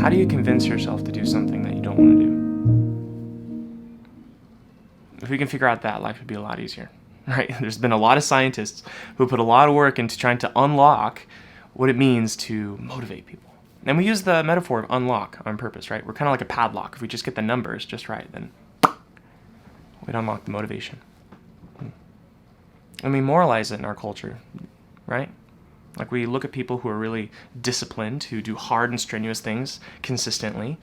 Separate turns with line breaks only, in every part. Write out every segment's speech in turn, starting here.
How do you convince yourself to do something that you don't want to do? If we can figure out that, life would be a lot easier, right? There's been a lot of scientists who put a lot of work into trying to unlock what it means to motivate people. And we use the metaphor of unlock on purpose, right? We're kind of like a padlock. If we just get the numbers just right, then we'd unlock the motivation. And we moralize it in our culture, right? Like we look at people who are really disciplined, who do hard and strenuous things consistently,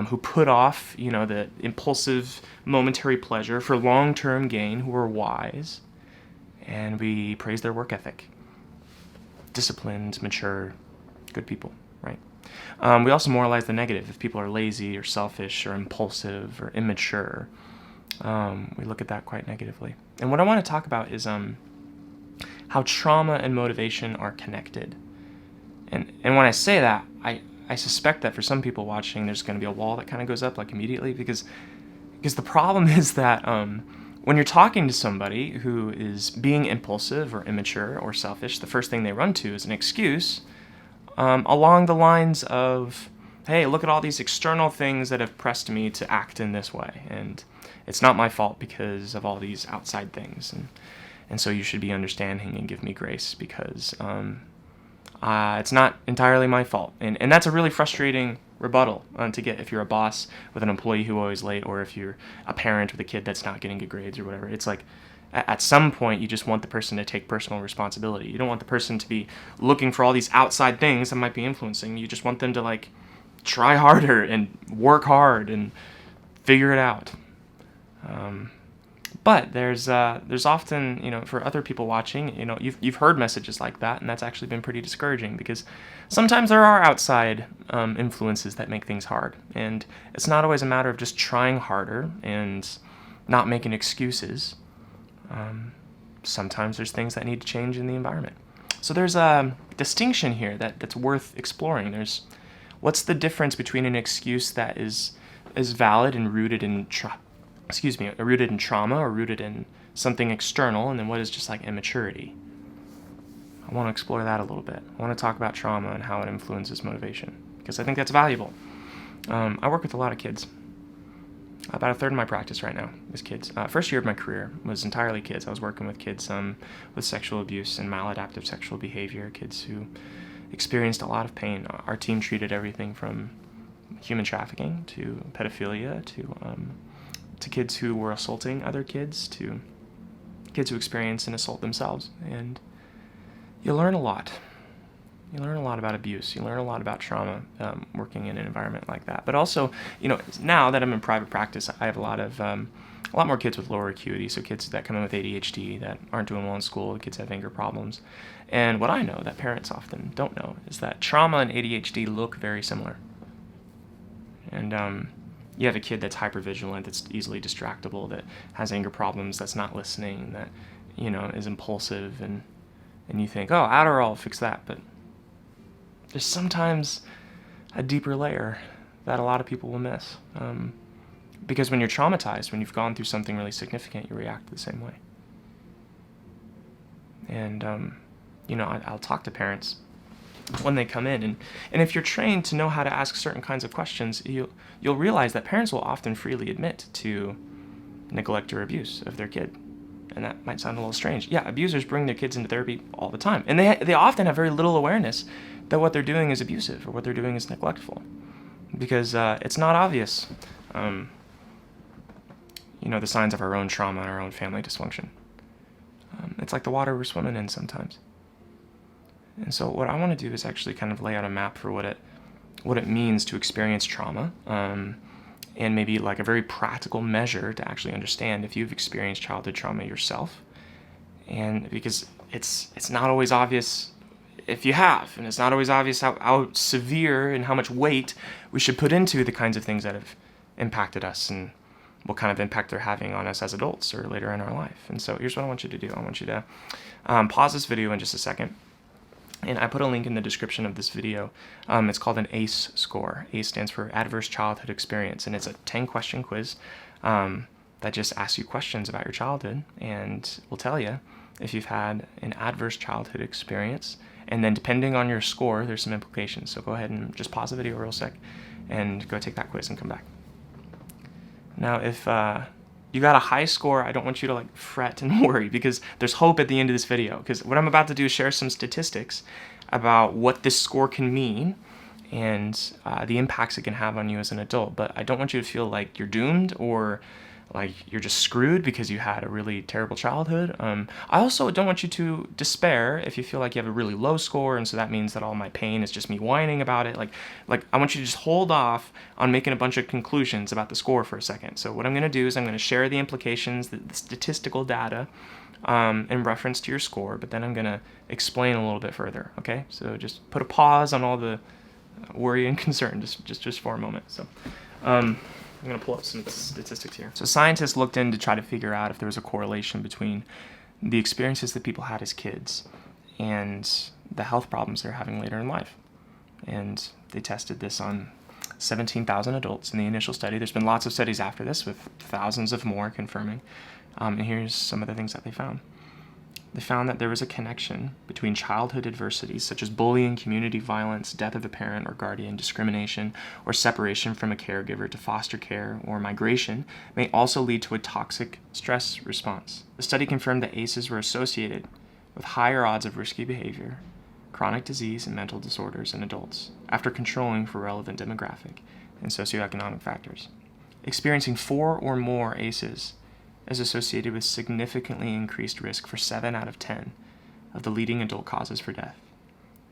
who put off, the impulsive momentary pleasure for long-term gain, who are wise, and we praise their work ethic. Disciplined, mature, good people, right? We also moralize the negative. If people are lazy or selfish or impulsive or immature, we look at that quite negatively. And what I want to talk about is how trauma and motivation are connected. And when I say that, I suspect that for some people watching, there's going to be a wall that kind of goes up like immediately because the problem is that when you're talking to somebody who is being impulsive or immature or selfish, the first thing they run to is an excuse along the lines of, hey, look at all these external things that have pressed me to act in this way, and it's not my fault because of all these outside things, and so you should be understanding and give me grace because it's not entirely my fault. And that's a really frustrating rebuttal to get if you're a boss with an employee who always late, or if you're a parent with a kid that's not getting good grades or whatever. It's like at some point you just want the person to take personal responsibility. You don't want the person to be looking for all these outside things that might be influencing. You just want them to try harder and work hard and figure it out. But there's often, for other people watching, you've heard messages like that, and that's actually been pretty discouraging because sometimes there are outside influences that make things hard, and it's not always a matter of just trying harder and not making excuses. Sometimes there's things that need to change in the environment. So there's a distinction here that's worth exploring. What's the difference between an excuse that is valid and rooted in rooted in trauma or rooted in something external, and then what is just like immaturity? I want to explore that a little bit. I want to talk about trauma and how it influences motivation, because I think that's valuable. I work with a lot of kids. About a third of my practice right now is kids. First year of my career was entirely kids. I was working with kids with sexual abuse and maladaptive sexual behavior, kids who experienced a lot of pain. Our team treated everything from human trafficking to pedophilia to kids who were assaulting other kids, to kids who experienced an assault themselves. And you learn a lot. You learn a lot about abuse. You learn a lot about trauma working in an environment like that. But also, now that I'm in private practice, I have a lot more kids with lower acuity, so kids that come in with ADHD that aren't doing well in school, kids have anger problems. And what I know that parents often don't know is that trauma and ADHD look very similar. And you have a kid that's hypervigilant, that's easily distractible, that has anger problems, that's not listening, that is impulsive, and you think, oh, Adderall will fix that. But there's sometimes a deeper layer that a lot of people will miss. Because when you're traumatized, when you've gone through something really significant, you react the same way. And I'll talk to parents when they come in, and if you're trained to know how to ask certain kinds of questions, you'll realize that parents will often freely admit to neglect or abuse of their kid. And that might sound a little strange. Yeah, abusers bring their kids into therapy all the time, and they often have very little awareness that what they're doing is abusive or what they're doing is neglectful, because it's not obvious. The signs of our own trauma and our own family dysfunction. It's like the water we're swimming in sometimes. And so what I want to do is actually kind of lay out a map for what it means to experience trauma, and maybe like a very practical measure to actually understand if you've experienced childhood trauma yourself. And because it's not always obvious if you have, and it's not always obvious how severe and how much weight we should put into the kinds of things that have impacted us and what kind of impact they're having on us as adults or later in our life. And so here's what I want you to do. I want you to pause this video in just a second. And I put a link in the description of this video. It's called an ACE score. ACE stands for Adverse Childhood Experience, and it's a 10-question quiz that just asks you questions about your childhood and will tell you if you've had an adverse childhood experience. And then depending on your score, there's some implications. So go ahead and just pause the video real sec and go take that quiz and come back. Now, if you got a high score, I don't want you to like fret and worry, because there's hope at the end of this video. Because what I'm about to do is share some statistics about what this score can mean and the impacts it can have on you as an adult. But I don't want you to feel like you're doomed or like you're just screwed because you had a really terrible childhood. I also don't want you to despair if you feel like you have a really low score, and so that means that all my pain is just me whining about it. Like I want you to just hold off on making a bunch of conclusions about the score for a second. So what I'm going to do is I'm going to share the implications, the statistical data in reference to your score, but then I'm going to explain a little bit further, okay? So just put a pause on all the worry and concern just for a moment. So I'm going to pull up some statistics here. So scientists looked in to try to figure out if there was a correlation between the experiences that people had as kids and the health problems they're having later in life. And they tested this on 17,000 adults in the initial study. There's been lots of studies after this with thousands of more confirming. And here's some of the things that they found. They found that there was a connection between childhood adversities such as bullying, community violence, death of a parent or guardian, discrimination, or separation from a caregiver to foster care or migration may also lead to a toxic stress response. The study confirmed that ACEs were associated with higher odds of risky behavior, chronic disease, and mental disorders in adults after controlling for relevant demographic and socioeconomic factors. Experiencing 4 or more ACEs is associated with significantly increased risk for 7 out of 10 of the leading adult causes for death,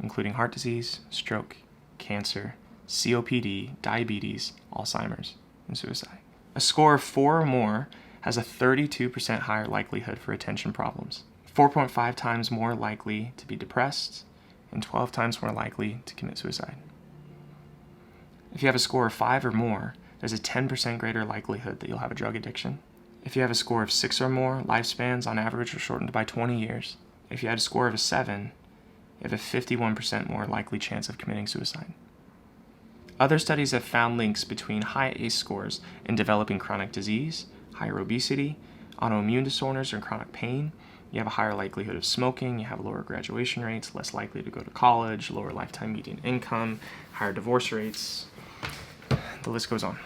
including heart disease, stroke, cancer, COPD, diabetes, Alzheimer's, and suicide. A score of 4 or more has a 32% higher likelihood for attention problems, 4.5 times more likely to be depressed, and 12 times more likely to commit suicide. If you have a score of 5 or more, there's a 10% greater likelihood that you'll have a drug addiction. If you have a score of 6 or more, lifespans on average are shortened by 20 years. If you had a score of a 7, you have a 51% more likely chance of committing suicide. Other studies have found links between high ACE scores and developing chronic disease, higher obesity, autoimmune disorders, and chronic pain. You have a higher likelihood of smoking, you have lower graduation rates, less likely to go to college, lower lifetime median income, higher divorce rates. The list goes on.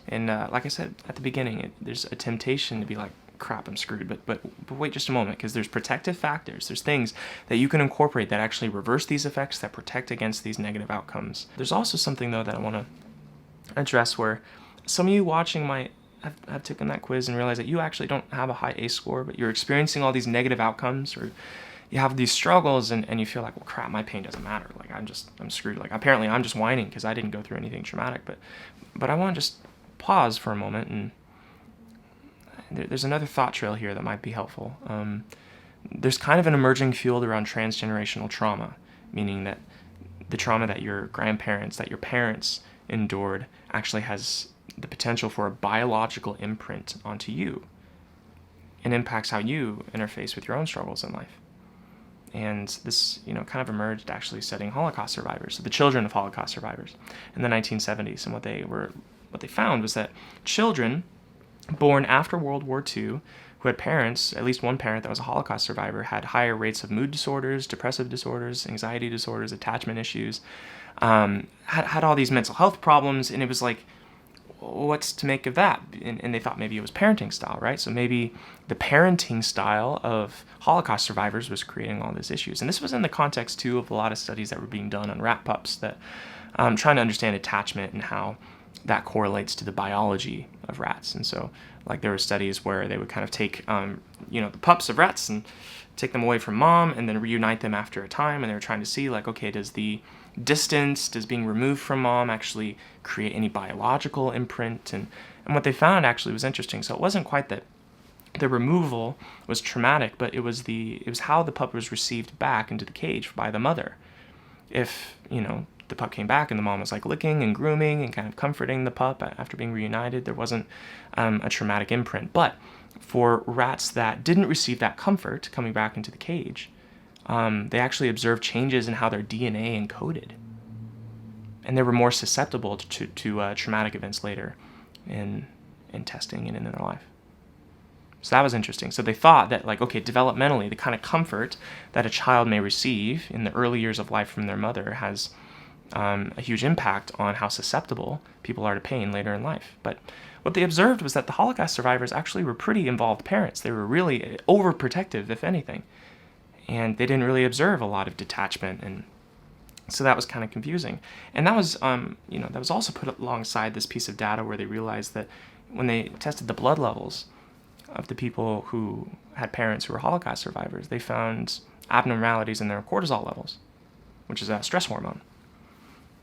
And like I said at the beginning, there's a temptation to be like, crap, I'm screwed. But wait just a moment, because there's protective factors. There's things that you can incorporate that actually reverse these effects, that protect against these negative outcomes. There's also something, though, that I want to address where some of you watching might have taken that quiz and realized that you actually don't have a high ACE score, but you're experiencing all these negative outcomes, or you have these struggles and you feel like, well, crap, my pain doesn't matter. Like, I'm screwed. Like, apparently I'm just whining because I didn't go through anything traumatic. But I want to just pause for a moment, and there's another thought trail here that might be helpful. There's kind of an emerging field around transgenerational trauma, meaning that the trauma that your grandparents, that your parents endured actually has the potential for a biological imprint onto you and impacts how you interface with your own struggles in life. And this, kind of emerged actually studying Holocaust survivors, so the children of Holocaust survivors in the 1970s. And what they found was that children born after World War II who had parents, at least one parent that was a Holocaust survivor, had higher rates of mood disorders, depressive disorders, anxiety disorders, attachment issues, had all these mental health problems, and it was like, what's to make of that? And they thought maybe it was parenting style, right? So maybe the parenting style of Holocaust survivors was creating all these issues. And this was in the context, too, of a lot of studies that were being done on rat-pups that trying to understand attachment and how that correlates to the biology of rats. And so, like, there were studies where they would kind of take, the pups of rats and take them away from mom and then reunite them after a time. And they were trying to see, like, okay, does the distance, does being removed from mom actually create any biological imprint? And what they found actually was interesting. So it wasn't quite that the removal was traumatic, but it was how the pup was received back into the cage by the mother. If, the pup came back and the mom was like licking and grooming and kind of comforting the pup after being reunited, there wasn't a traumatic imprint. But for rats that didn't receive that comfort coming back into the cage, they actually observed changes in how their DNA encoded. And they were more susceptible to traumatic events later in testing and in their life. So that was interesting. So they thought that, like, okay, developmentally, the kind of comfort that a child may receive in the early years of life from their mother has a huge impact on how susceptible people are to pain later in life. But what they observed was that the Holocaust survivors actually were pretty involved parents. They were really overprotective, if anything. And they didn't really observe a lot of detachment, and so that was kind of confusing. And that was, that was also put alongside this piece of data where they realized that when they tested the blood levels of the people who had parents who were Holocaust survivors, they found abnormalities in their cortisol levels, which is a stress hormone.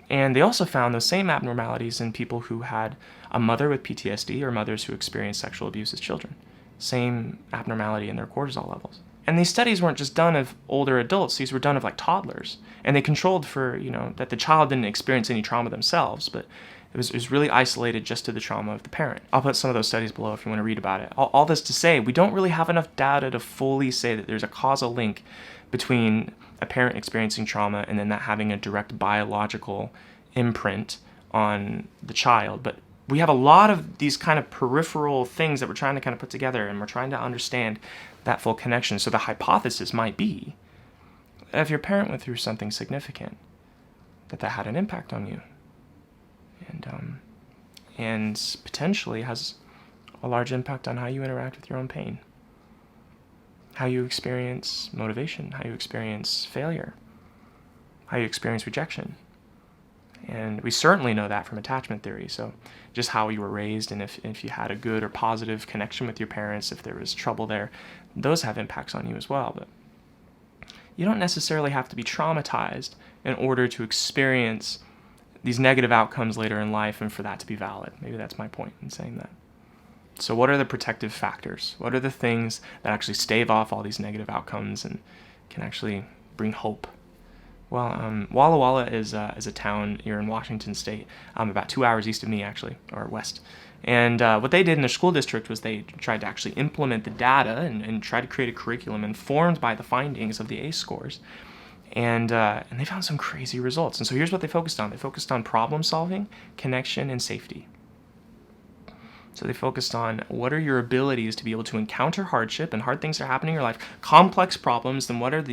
And they also found those same abnormalities in people who had a mother with PTSD or mothers who experienced sexual abuse as children. Same abnormality in their cortisol levels. And these studies weren't just done of older adults, these were done of like toddlers. And they controlled for, that the child didn't experience any trauma themselves, but it was really isolated just to the trauma of the parent. I'll put some of those studies below if you want to read about it. All this to say, we don't really have enough data to fully say that there's a causal link between a parent experiencing trauma and then that having a direct biological imprint on the child. But we have a lot of these kind of peripheral things that we're trying to kind of put together, and we're trying to understand that full connection. So the hypothesis might be that if your parent went through something significant, that had an impact on you, and potentially has a large impact on how you interact with your own pain, how you experience motivation, how you experience failure, how you experience rejection. And we certainly know that from attachment theory. So just how you were raised, and if you had a good or positive connection with your parents, if there was trouble there, those have impacts on you as well. But you don't necessarily have to be traumatized in order to experience these negative outcomes later in life and for that to be valid. Maybe that's my point in saying that. So what are the protective factors? What are the things that actually stave off all these negative outcomes and can actually bring hope? Well, Walla Walla is a town here in Washington State, about 2 hours east of me, actually, or west. And what they did in their school district was they tried to actually implement the data and try to create a curriculum informed by the findings of the ACE scores. And they found some crazy results. And so here's what they focused on. They focused on problem solving, connection, and safety. So they focused on what are your abilities to be able to encounter hardship and hard things that are happening in your life, complex problems, then what are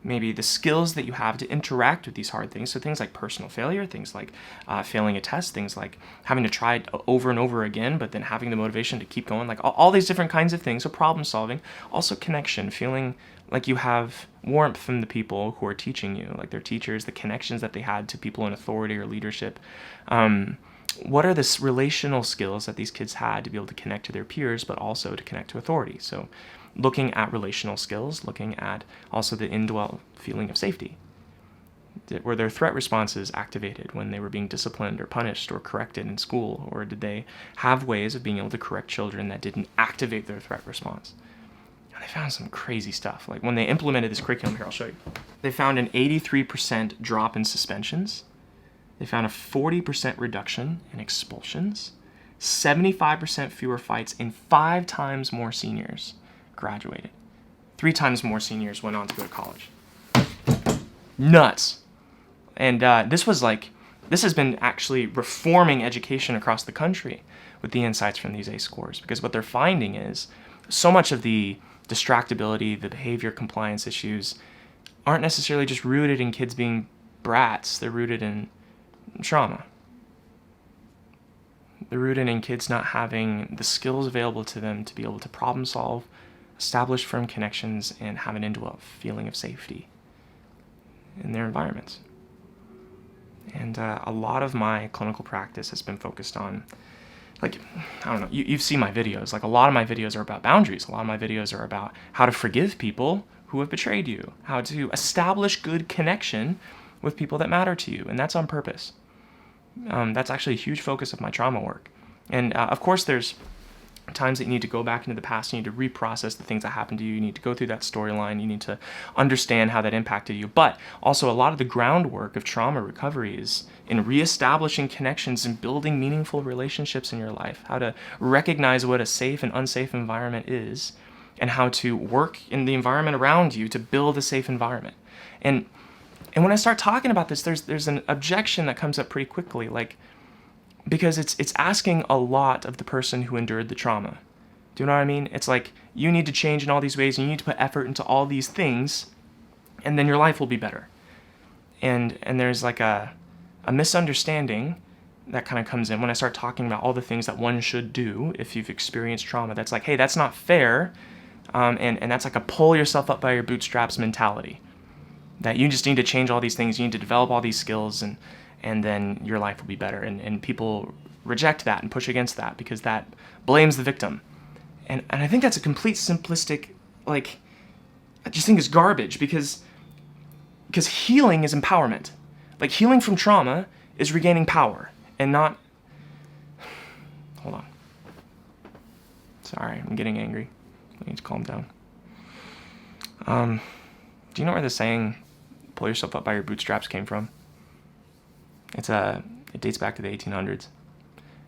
maybe the skills that you have to interact with these hard things. So things like personal failure, things like failing a test, things like having to try it over and over again, but then having the motivation to keep going, like all these different kinds of things. So problem solving, also connection, feeling like you have warmth from the people who are teaching you, like their teachers, the connections that they had to people in authority or leadership. What are the relational skills that these kids had to be able to connect to their peers, but also to connect to authority? So looking at relational skills, looking at also the indwelt feeling of safety. Were their threat responses activated when they were being disciplined or punished or corrected in school? Or did they have ways of being able to correct children that didn't activate their threat response? And they found some crazy stuff. Like when they implemented this curriculum, here, I'll show you. They found an 83% drop in suspensions. They found a 40% reduction in expulsions, 75% fewer fights, and 5 times more seniors graduated. 3 times more seniors went on to go to college. Nuts. And this has been actually reforming education across the country with the insights from these ACE scores, because what they're finding is so much of the distractibility, the behavior compliance issues aren't necessarily just rooted in kids being brats. They're rooted in trauma. They're rooted in kids not having the skills available to them to be able to problem solve, establish firm connections, and have an indwelt feeling of safety in their environments. And a lot of my clinical practice has been focused on, you've seen my videos. Like a lot of my videos are about boundaries. A lot of my videos are about how to forgive people who have betrayed you, how to establish good connection with people that matter to you, and that's on purpose. That's actually a huge focus of my trauma work. And of course, there's times that you need to go back into the past, you need to reprocess the things that happened to you, you need to go through that storyline, you need to understand how that impacted you. But also a lot of the groundwork of trauma recovery is in reestablishing connections and building meaningful relationships in your life, how to recognize what a safe and unsafe environment is, and how to work in the environment around you to build a safe environment. And when I start talking about this, there's an objection that comes up pretty quickly, because it's asking a lot of the person who endured the trauma. Do you know what I mean? It's like, you need to change in all these ways, and you need to put effort into all these things, and then your life will be better. And there's like a a misunderstanding that kind of comes in when I start talking about all the things that one should do if you've experienced trauma. That's like, hey, that's not fair, and that's like a pull yourself up by your bootstraps mentality. That you just need to change all these things, you need to develop all these skills, and then your life will be better. And people reject that and push against that because that blames the victim. And I think that's a complete simplistic, like, I just think it's garbage because healing is empowerment. Like, healing from trauma is regaining power and not... Hold on. Sorry, I'm getting angry. I need to calm down. Do you know where the saying, pull yourself up by your bootstraps, came from? It dates back to the 1800s.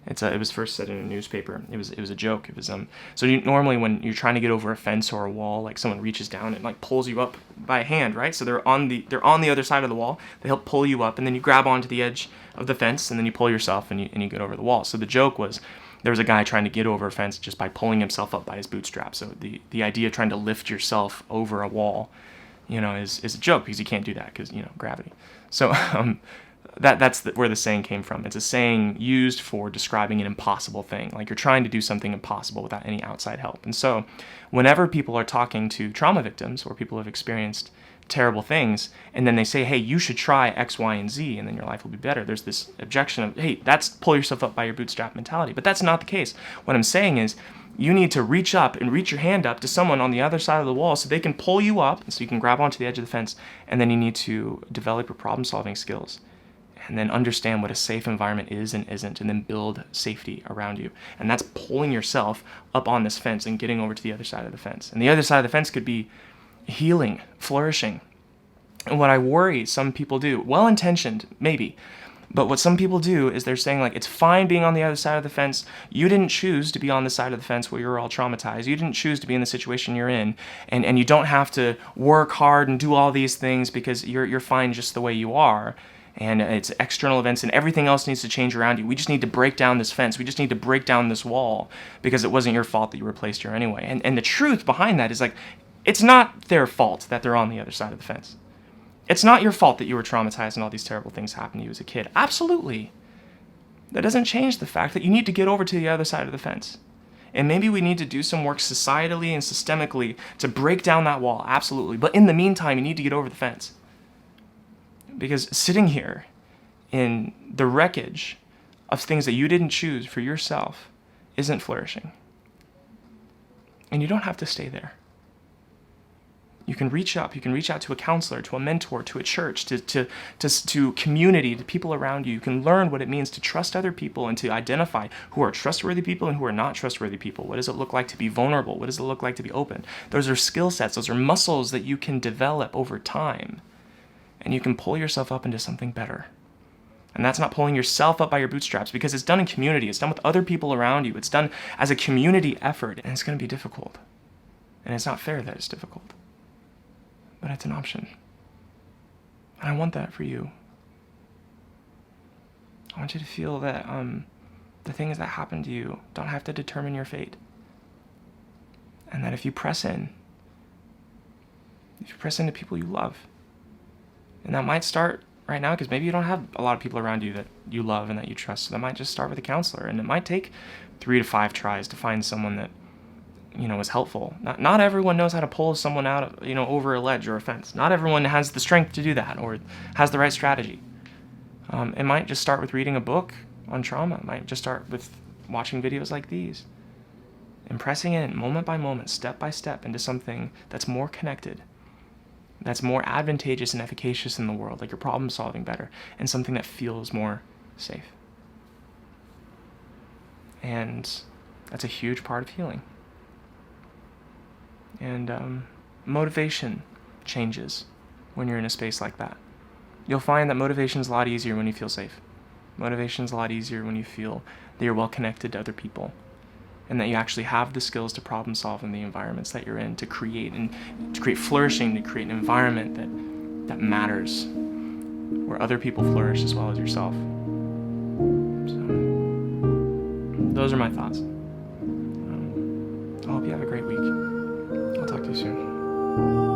It was first said in a newspaper. It was a joke. It was so normally when you're trying to get over a fence or a wall, like someone reaches down and like pulls you up by hand, right? So they're on the other side of the wall. They help pull you up, and then you grab onto the edge of the fence, and then you pull yourself and you get over the wall. So the joke was there was a guy trying to get over a fence just by pulling himself up by his bootstraps. So the idea of trying to lift yourself over a wall, is a joke because you can't do that because gravity. So that's where the saying came from. It's a saying used for describing an impossible thing. Like you're trying to do something impossible without any outside help. And so whenever people are talking to trauma victims or people who have experienced terrible things, and then they say, hey, you should try X, Y, and Z, and then your life will be better, there's this objection of, hey, that's pull yourself up by your bootstrap mentality. But that's not the case. What I'm saying is you need to reach up and reach your hand up to someone on the other side of the wall so they can pull you up, so you can grab onto the edge of the fence, and then you need to develop your problem-solving skills. And then understand what a safe environment is and isn't, and then build safety around you. And that's pulling yourself up on this fence and getting over to the other side of the fence. And the other side of the fence could be healing, flourishing. And what I worry some people do, well-intentioned, maybe, but what some people do is they're saying, like, it's fine being on the other side of the fence. You didn't choose to be on the side of the fence where you're all traumatized. You didn't choose to be in the situation you're in. And you don't have to work hard and do all these things because you're fine just the way you are. And it's external events and everything else needs to change around you. We just need to break down this fence. We just need to break down this wall because it wasn't your fault that you were placed here anyway. And the truth behind that is, like, it's not their fault that they're on the other side of the fence. It's not your fault that you were traumatized and all these terrible things happened to you as a kid. Absolutely. That doesn't change the fact that you need to get over to the other side of the fence. And maybe we need to do some work societally and systemically to break down that wall. Absolutely. But in the meantime, you need to get over the fence. Because sitting here in the wreckage of things that you didn't choose for yourself isn't flourishing. And you don't have to stay there. You can reach up. You can reach out to a counselor, to a mentor, to a church, to community, to people around you. You can learn what it means to trust other people and to identify who are trustworthy people and who are not trustworthy people. What does it look like to be vulnerable? What does it look like to be open? Those are skill sets. Those are muscles that you can develop over time. And you can pull yourself up into something better. And that's not pulling yourself up by your bootstraps because it's done in community. It's done with other people around you. It's done as a community effort. And it's going to be difficult. And it's not fair that it's difficult. But it's an option. And I want that for you. I want you to feel that the things that happen to you don't have to determine your fate. And that if you press into people you love, and that might start right now because maybe you don't have a lot of people around you that you love and that you trust. So that might just start with a counselor. And it might take 3 to 5 tries to find someone that, is helpful. Not everyone knows how to pull someone out, over a ledge or a fence. Not everyone has the strength to do that or has the right strategy. It might just start with reading a book on trauma. It might just start with watching videos like these. And pressing in moment by moment, step by step into something that's more connected, that's more advantageous and efficacious in the world, like you're problem solving better, and something that feels more safe. And that's a huge part of healing. And motivation changes when you're in a space like that. You'll find that motivation's a lot easier when you feel safe. Motivation's a lot easier when you feel that you're well connected to other people and that you actually have the skills to problem solve in the environments that you're in, to create flourishing, to create an environment that matters, where other people flourish as well as yourself. So, those are my thoughts. I hope you have a great week. I'll talk to you soon.